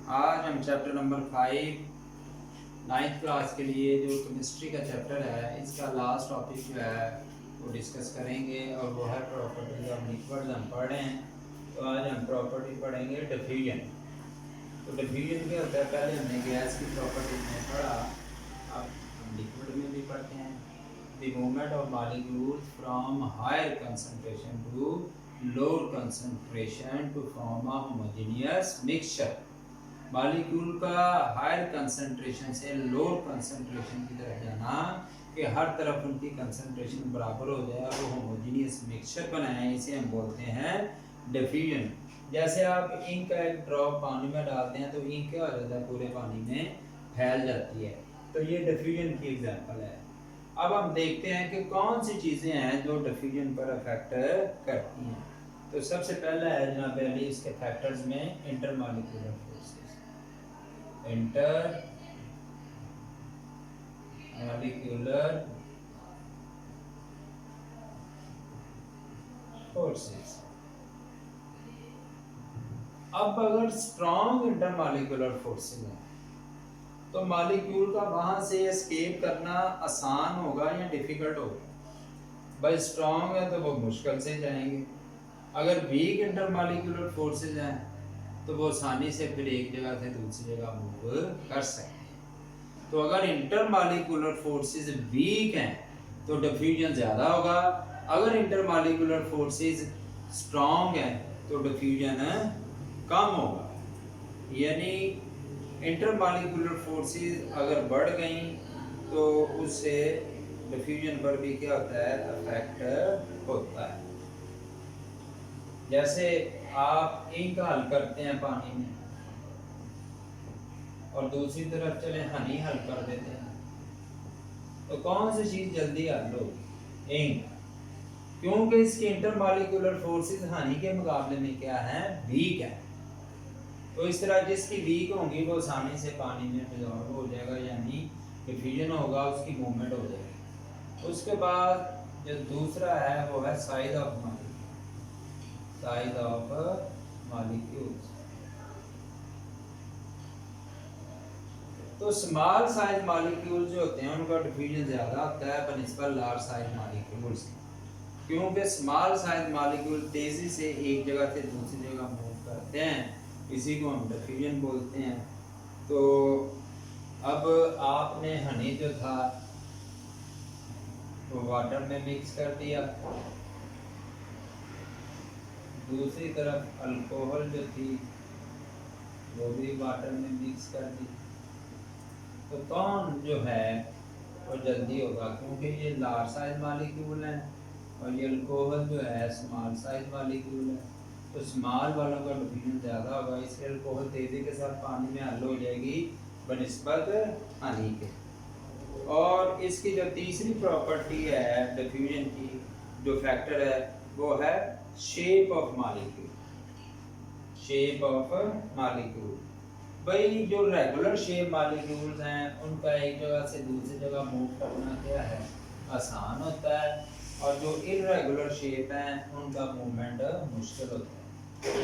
आज हम chapter number 5 ninth class के लिए जो केमिस्ट्री का चैप्टर है इसका लास्ट टॉपिक जो है वो डिस्कस करेंगे और वो है प्रॉपर्टीज ऑफ लिक्विड्स हम पढ़ रहे हैं। तो आज हम प्रॉपर्टी पढ़ेंगे डिफ्यूजन। तो डिफ्यूजन क्या होता है, पहले हमने गैस की प्रॉपर्टीज में पढ़ा, अब हम लिक्विड में भी पढ़ते हैं। The movement of molecules from higher concentration to lower concentration to form a homogeneous mixture. Molecule का हायर कंसंट्रेशन से लोअर कंसंट्रेशन की तरफ जाना कि हर तरफ उनकी कंसंट्रेशन बराबर हो जाए और वो होमोजेनियस मिक्सचर बनाए, इसे हम बोलते हैं डिफ्यूजन। जैसे आप इंक का एक ड्रॉप पानी में डालते हैं तो इंक क्या हो जाता है, पूरे पानी में फैल जाती है। तो ये डिफ्यूजन की एग्जांपल है। अब हम देखते हैं कि कौन सी चीज़ें हैं जो डिफ्यूजन पर अफेक्ट करती हैं। तो सबसे पहला है जनाब अली इसके फैक्टर्स में intermolecular forces. Inter molecular forces. अब अगर स्ट्रॉन्ग इंटरमॉलिक्यूलर फोर्सेस है तो मॉलिक्यूल का वहां से एस्केप करना आसान होगा या डिफिकल्ट होगा। भाई स्ट्रॉन्ग है तो वो मुश्किल से जाएंगे। अगर वीक इंटरमॉलिक्यूलर फोर्सेस हैं तो वो आसानी से फिर एक जगह से दूसरी जगह मूव कर सकते हैं। तो अगर इंटरमॉलिक्यूलर फोर्सेस वीक हैं तो डिफ्यूजन ज़्यादा होगा, अगर इंटरमॉलिक्यूलर फोर्सेस स्ट्रॉन्ग हैं तो डिफ्यूजन कम होगा। यानी इंटरमॉलिक्यूलर फोर्सेस अगर बढ़ गई तो उससे डिफ्यूजन पर भी क्या होता है, अफेक्ट होता है। जैसे आप इंक हल करते हैं पानी में और दूसरी तरफ चले हनी हल कर देते हैं, तो कौन सी चीज जल्दी हल होगी? इंक, क्योंकि इसके इंटरमॉलिक्यूलर फोर्सेस हनी के मुकाबले में क्या है, वीक है। तो इस तरह जिसकी वीक होंगी वो आसानी से पानी में डिसॉल्व हो जाएगा, यानी डिफ्यूजन होगा, उसकी मूवमेंट हो जाएगी। उसके बाद जो दूसरा है वो है साइज ऑफ मॉलिक्यूल्स। तो स्मॉल साइज मॉलिक्यूल्स जो होते हैं उनका डिफ्यूजन ज़्यादा होता है बनिस्बत लार्ज साइज मॉलिक्यूल्स, क्योंकि स्मॉल साइज मॉलिक्यूल तेज़ी से एक जगह से दूसरी जगह मूव करते हैं, इसी को हम डिफ्यूजन बोलते हैं। तो अब आपने हनी जो था वो वाटर में मिक्स कर दिया, दूसरी तरफ अल्कोहल जो थी वो भी वाटर में मिक्स कर दी। तो कौन जो है वो जल्दी होगा, क्योंकि ये लार्ज साइज मॉलिक्यूल है और ये अल्कोहल जो है स्मॉल साइज मॉलिक्यूल है। तो स्मॉल वालों का डिफ्यूजन ज़्यादा होगा, इसलिए अल्कोहल तेज़ी के साथ पानी में हल हो जाएगी बनिस्बत हनी के। और इसकी जो तीसरी प्रॉपर्टी है डिफ्यूजन की, जो फैक्टर है वो है shape of molecule. Shape of molecule, भाई जो रेगुलर शेप मॉलिक्यूल्स हैं उनका एक जगह से दूसरी जगह मूव करना क्या है, आसान होता है, और जो इरेगुलर शेप हैं उनका मूवमेंट मुश्किल होता है।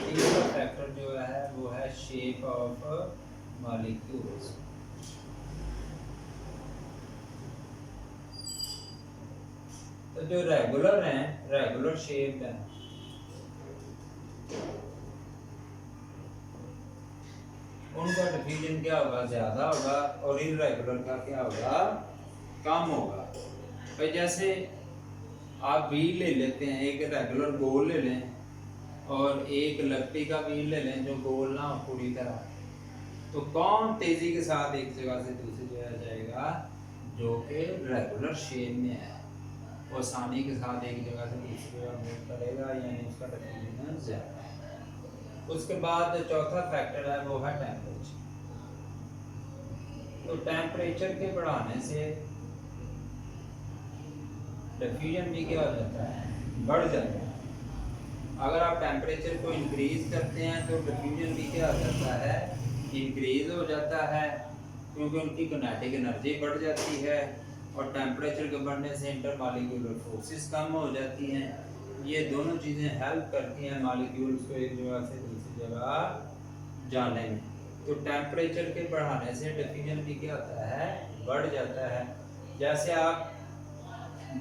तीसरा फैक्टर जो है वो है शेप ऑफ मॉलिक्यूल्स। तो जो रेगुलर हैं, रेगुलर शेप हैं, उनका डिफ्यूजन क्या होगा, ज़्यादा होगा, और इरेगुलर का क्या होगा, कम होगा। भाई जैसे आप व्हील ले लेते हैं, एक रेगुलर गोल ले लें और एक लकड़ी का व्हील ले लें जो गोल ना हो पूरी तरह, तो कौन तेज़ी के साथ एक जगह से दूसरी जगह जाएगा, जो कि रेगुलर शेप में है, वो आसानी के साथ एक जगह से दूसरी जगह मूव करेगा, यानी उसका डिफ्यूजन ज़्यादा है। उसके बाद चौथा फैक्टर है वो है टेम्परेचर। तो टेम्परेचर के बढ़ाने से डिफ्यूजन भी क्या हो जाता है, बढ़ जाता है। अगर आप टेम्परेचर को इंक्रीज करते हैं तो डिफ्यूजन भी क्या हो जाता है, इंक्रीज हो जाता है, क्योंकि उनकी किनेटिक एनर्जी बढ़ जाती है, और टेम्परेचर के बढ़ने से इंटरमॉलिक्यूलर फोर्सेस कम हो जाती हैं। ये दोनों चीज़ें हेल्प करती हैं मॉलिक्यूल्स को एक जगह से दूसरी जगह जाने में। तो टेम्परेचर के बढ़ाने से डिफ्यूजन भी क्या होता है, बढ़ जाता है। जैसे आप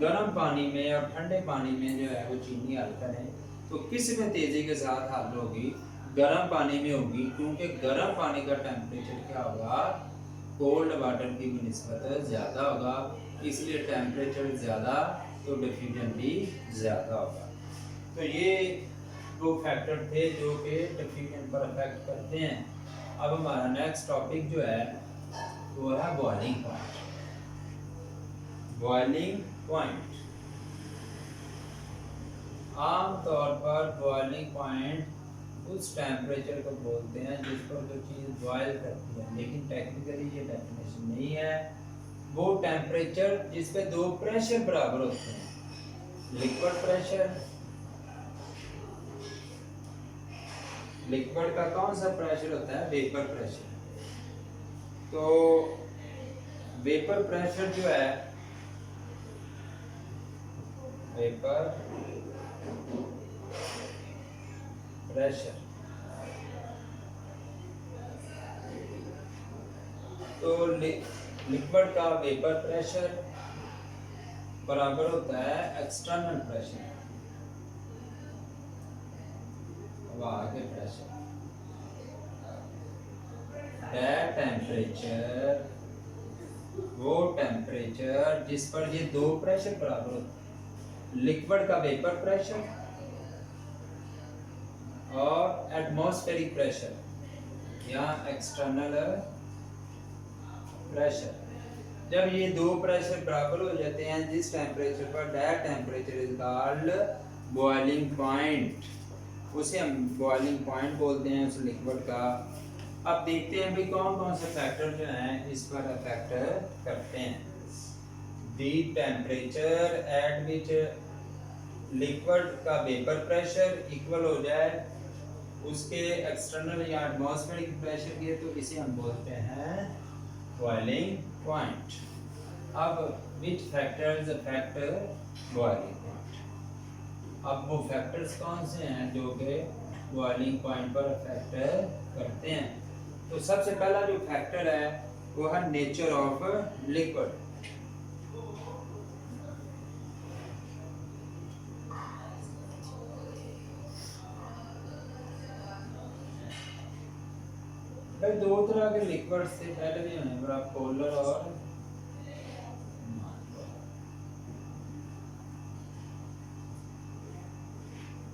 गर्म पानी में और ठंडे पानी में जो है वो चीनी हल करें तो किस में तेज़ी के साथ हल होगी, गर्म पानी में होगी, क्योंकि गर्म पानी का टेम्परेचर क्या होगा, कोल्ड वाटर की निस्बत ज़्यादा होगा, इसलिए टेम्परेचर ज़्यादा तो डिफ्यूजन भी ज़्यादा होगा। तो ये दो फैक्टर थे जो कि डिफ्यूजन पर अफेक्ट करते हैं। अब हमारा नेक्स्ट टॉपिक जो है वो है बॉइलिंग पॉइंट। बॉइलिंग पॉइंट आमतौर पर बॉइलिंग पॉइंट उस टेम्परेचर को बोलते हैं जिस पर जो चीज़ बॉयल करती है, लेकिन टेक्निकली ये डेफिनेशन नहीं है। वो टेम्परेचर जिस पे दो प्रेशर बराबर होते हैं, लिक्विड प्रेशर, लिक्विड का कौन सा प्रेशर होता है, वेपर प्रेशर। तो वेपर प्रेशर जो है, वेपर प्रेशर, तो लिक्विड का वेपर प्रेशर बराबर होता है एक्सटर्नल प्रेशर, हवा के प्रेशर। दैट टेम्परेचर, वो टेम्परेचर जिस पर ये दो प्रेशर बराबर होते हैं, लिक्विड का वेपर प्रेशर और एटमॉस्फेरिक प्रेशर या एक्सटर्नल प्रेशर। जब ये दो प्रेशर बराबर हो जाते हैं जिस टेम्परेचर पर, that temperature is called boiling point, उसे हम बॉइलिंग पॉइंट बोलते हैं उस लिक्विड का। अब देखते हैं भी कौन कौन से फैक्टर जो हैं इस पर अफेक्ट करते हैं। दी टेम्परेचर एट विच लिक्विड का वेपर प्रेशर इक्वल हो जाए उसके एक्सटर्नल या एटमॉस्फेरिक प्रेशर की, तो इसे हम बोलते हैं बॉइलिंग पॉइंट। अब विच फैक्टर्स अफेक्ट बॉइलिंग पॉइंट, अब वो फैक्टर्स कौन से हैं जो कि बॉइलिंग पॉइंट पर अफेक्ट करते हैं। तो सबसे पहला जो फैक्टर है वो है नेचर ऑफ लिक्विड। दो तरह के लिक्विड से पहले भी होने बड़ा पोलर और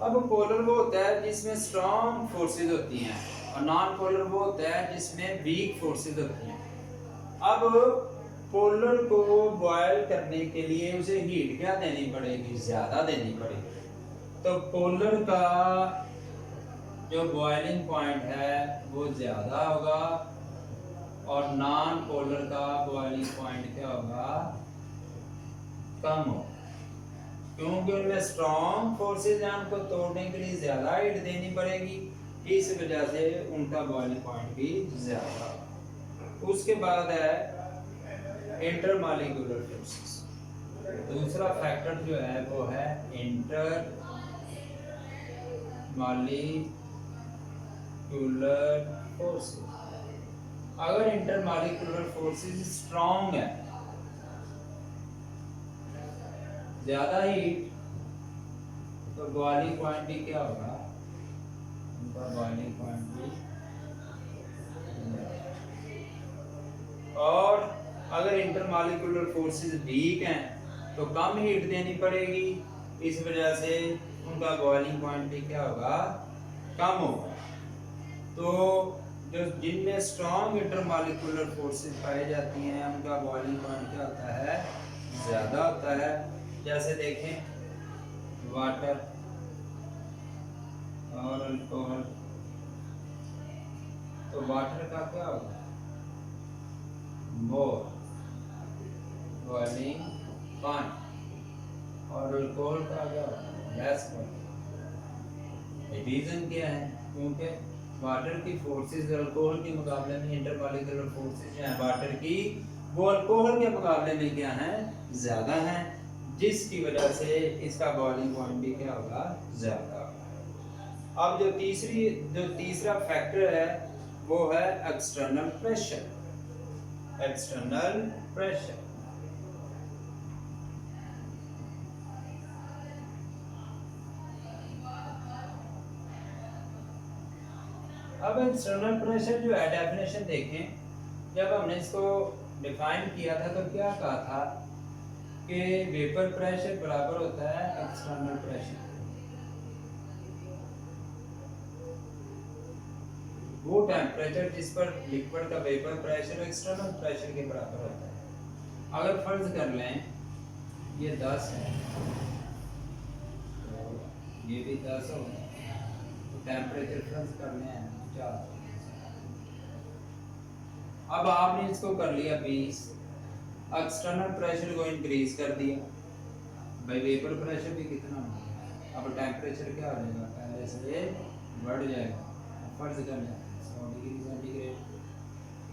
अब पोलर वो होता है जिसमें स्ट्रॉन्ग फोर्सेस होती हैं और नॉन पोलर वो होता है जिसमें वीक फोर्सेस होती हैं। अब पोलर को बॉयल करने के लिए उसे हीट क्या देनी पड़ेगी, ज़्यादा देनी पड़ेगी। तो पोलर का जो बॉइलिंग पॉइंट है वो ज़्यादा होगा और नॉन पोलर का बॉइलिंग पॉइंट क्या होगा, कम होगा, क्योंकि उनमें स्ट्रॉन्ग फोर्सेज हैं, उनको तोड़ने के लिए ज़्यादा हीट देनी पड़ेगी, इस वजह से उनका बॉइलिंग पॉइंट भी ज़्यादा। उसके बाद है इंटरमॉलिक्यूलर फोर्सेस। दूसरा फैक्टर जो है वो है इंटरमॉलिक्यूलर फोर्सेस। अगर इंटरमॉलिक्यूलर फोर्सेस स्ट्रॉन्ग है, ज़्यादा हीट, तो बॉइलिंग पॉइंट भी क्या होगा, उनका बॉइलिंग पॉइंट भी। और अगर इंटरमॉलिक्यूलर फोर्सेस वीक हैं तो कम हीट देनी पड़ेगी, इस वजह से उनका बॉइलिंग पॉइंट भी क्या होगा, कम होगा। तो जो जिनमें स्ट्रॉन्ग इंटरमॉलिक्यूलर फोर्सेस पाई जाती हैं उनका बॉइलिंग पॉइंट क्या होता है, ज़्यादा होता है। जैसे देखें वाटर और अल्कोहल, तो वाटर का क्या होगा, मोर बॉइलिंग पॉइंट, और अल्कोहल का क्या होगा, लेस बॉइलिंग। रीजन क्या है, क्योंकि वाटर की फोर्सेस अल्कोहल के मुकाबले में, इंटरमॉलिक्यूलर फोर्सेस जो हैं वाटर की, वो अल्कोहल के मुकाबले में क्या हैं, ज़्यादा हैं, जिसकी वजह से इसका बॉइलिंग पॉइंट भी क्या होगा, ज़्यादा होगा। अब जो तीसरा फैक्टर है वो है एक्सटर्नल प्रेशर। एक्सटर्नल प्रेशर अब एक्सटर्नल प्रेशर जो है डेफिनेशन देखें, जब हमने इसको डिफाइन किया था तो क्या कहा था कि वेपर प्रेशर बराबर होता है एक्सटर्नल प्रेशर। वो टेम्परेचर जिस पर लिक्विड का वेपर प्रेशर एक्सटर्नल प्रेशर के बराबर होता है। अगर फर्ज कर लें ये 10 है तो ये भी 10 हो, तो टेम्परेचर फर्ज कर लें 4। अब आपने इसको कर लिया 20, एक्सटर्नल प्रेशर को इंक्रीज कर दिया, भाई वेपर प्रेशर भी कितना हो, अब टेम्परेचर क्या हो जाएगा, पहले से बढ़ जाएगा। फर्ज कर लें 100 डिग्री सेंटीग्रेड।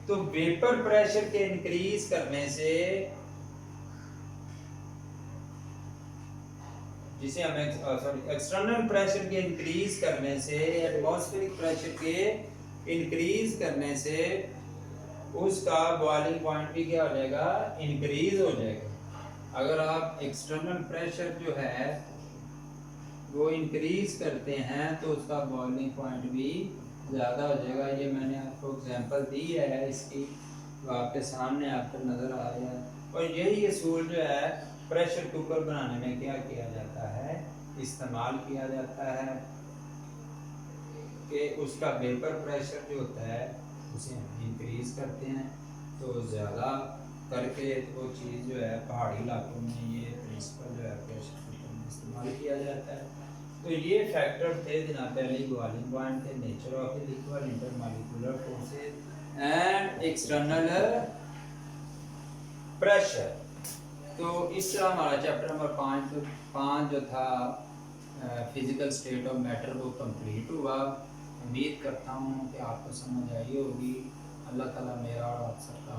तो वेपर प्रेशर के इंक्रीज करने से, जिसे हम एक्सटर्नल प्रेशर के इंक्रीज करने से, एटमॉस्फेरिक प्रेशर के इंक्रीज करने से उसका बॉइलिंग पॉइंट भी क्या हो जाएगा, इंक्रीज हो जाएगा। अगर आप एक्सटर्नल प्रेशर जो है वो इंक्रीज करते हैं तो उसका बॉइलिंग पॉइंट भी ज़्यादा हो जाएगा। ये मैंने आपको एग्जांपल दी है इसकी, तो आपके सामने आपको नज़र आ रहा है। और यही असूल जो है प्रेशर कुकर बनाने में क्या किया जाता है, इस्तेमाल किया जाता है कि उसका वेपर प्रेशर जो होता है उसे हम इंक्रीज करते हैं, तो ज़्यादा करके वो चीज़ जो है पहाड़ी इलाकों में ये प्रिंसिपल जो है प्रेशर कुकर में इस्तेमाल किया जाता है। तो ये फैक्टर थे जनाब, पहले बॉइलिंग पॉइंट थे, nature of the liquid, intermolecular forces and external pressure. तो इस तरह हमारा चैप्टर नंबर 5 जो था फिजिकल स्टेट ऑफ मैटर वो कंप्लीट हुआ। उम्मीद करता हूँ कि आपको समझ आई होगी। अल्लाह ताला मेरा और आप सबका